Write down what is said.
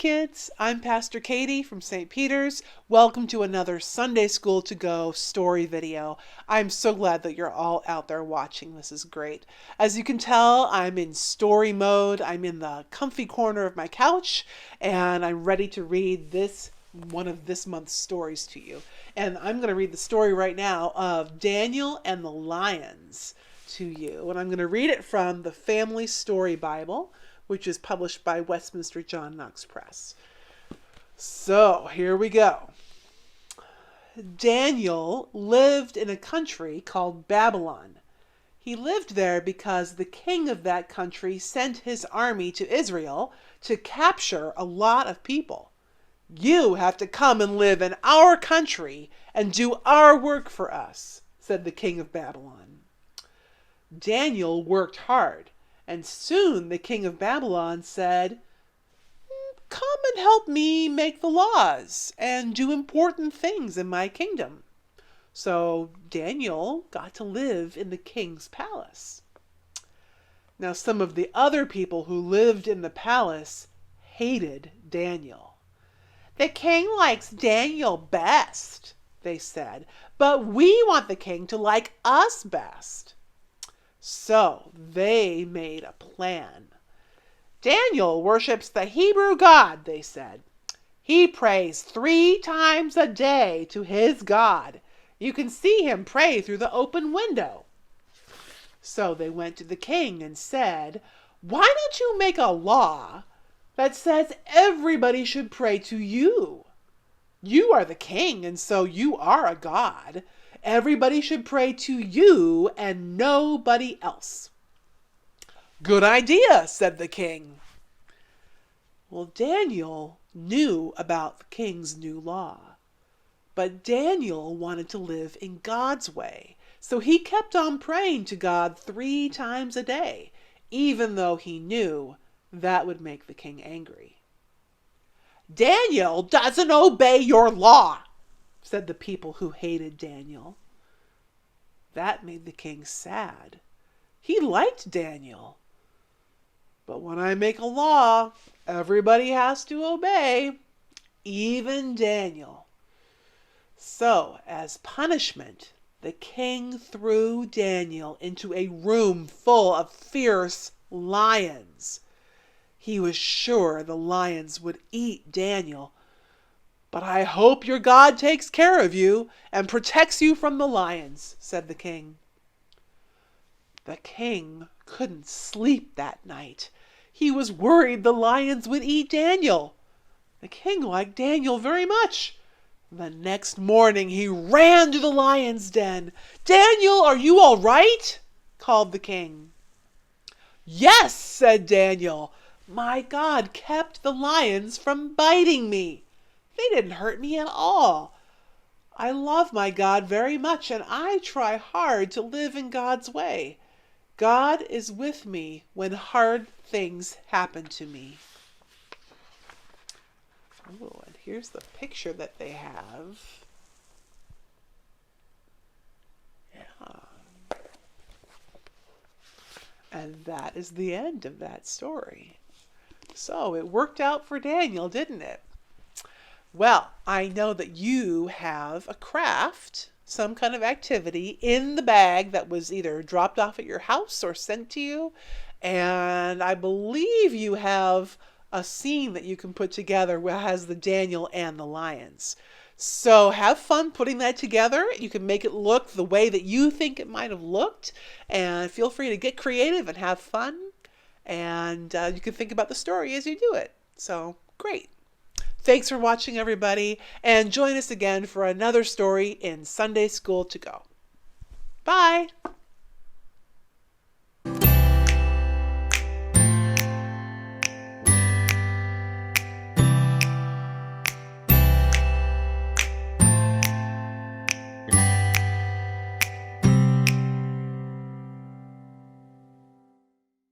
kids, I'm Pastor Katie from St. Peter's. Welcome to another Sunday School to Go story video. I'm so glad that you're all out there watching. This is great. As you can tell, I'm in story mode. I'm in the comfy corner of my couch, and I'm ready to read one of this month's stories to you. And I'm going to read the story right now of Daniel and the Lions to you. And I'm going to read it from the Family Story Bible, which is published by Westminster John Knox Press. So here we go. Daniel lived in a country called Babylon. He lived there because the king of that country sent his army to Israel to capture a lot of people. "You have to come and live in our country and do our work for us," said the king of Babylon. Daniel worked hard. And soon the king of Babylon said, "Come and help me make the laws and do important things in my kingdom." So Daniel got to live in the king's palace. Now some of the other people who lived in the palace hated Daniel. "The king likes Daniel best," they said, "but we want the king to like us best." So they made a plan. "Daniel worships the Hebrew God," they said. "He prays 3 times a day to his God. You can see him pray through the open window." So they went to the king and said, "Why don't you make a law that says everybody should pray to you? You are the king, and so you are a god. Everybody should pray to you and nobody else." "Good idea," said the king. Well, Daniel knew about the king's new law, but Daniel wanted to live in God's way, so he kept on praying to God 3 times a day, even though he knew that would make the king angry. "Daniel doesn't obey your law," said the people who hated Daniel. That made the king sad. He liked Daniel. "But when I make a law, everybody has to obey, even Daniel." So, as punishment, the king threw Daniel into a room full of fierce lions. He was sure the lions would eat Daniel. "But I hope your God takes care of you and protects you from the lions," said the king. The king couldn't sleep that night. He was worried the lions would eat Daniel. The king liked Daniel very much. The next morning he ran to the lion's den. "Daniel, are you all right?" called the king. "Yes," said Daniel. "My God kept the lions from biting me. They didn't hurt me at all. I love my God very much, and I try hard to live in God's way. God is with me when hard things happen to me." Oh, and here's the picture that they have. Yeah. And that is the end of that story. So it worked out for Daniel, didn't it? Well, I know that you have a craft, some kind of activity in the bag that was either dropped off at your house or sent to you. And I believe you have a scene that you can put together where it has the Daniel and the lions. So have fun putting that together. You can make it look the way that you think it might have looked. And feel free to get creative and have fun. And you can think about the story as you do it. So great. Thanks for watching, everybody, and join us again for another story in Sunday School to Go. Bye.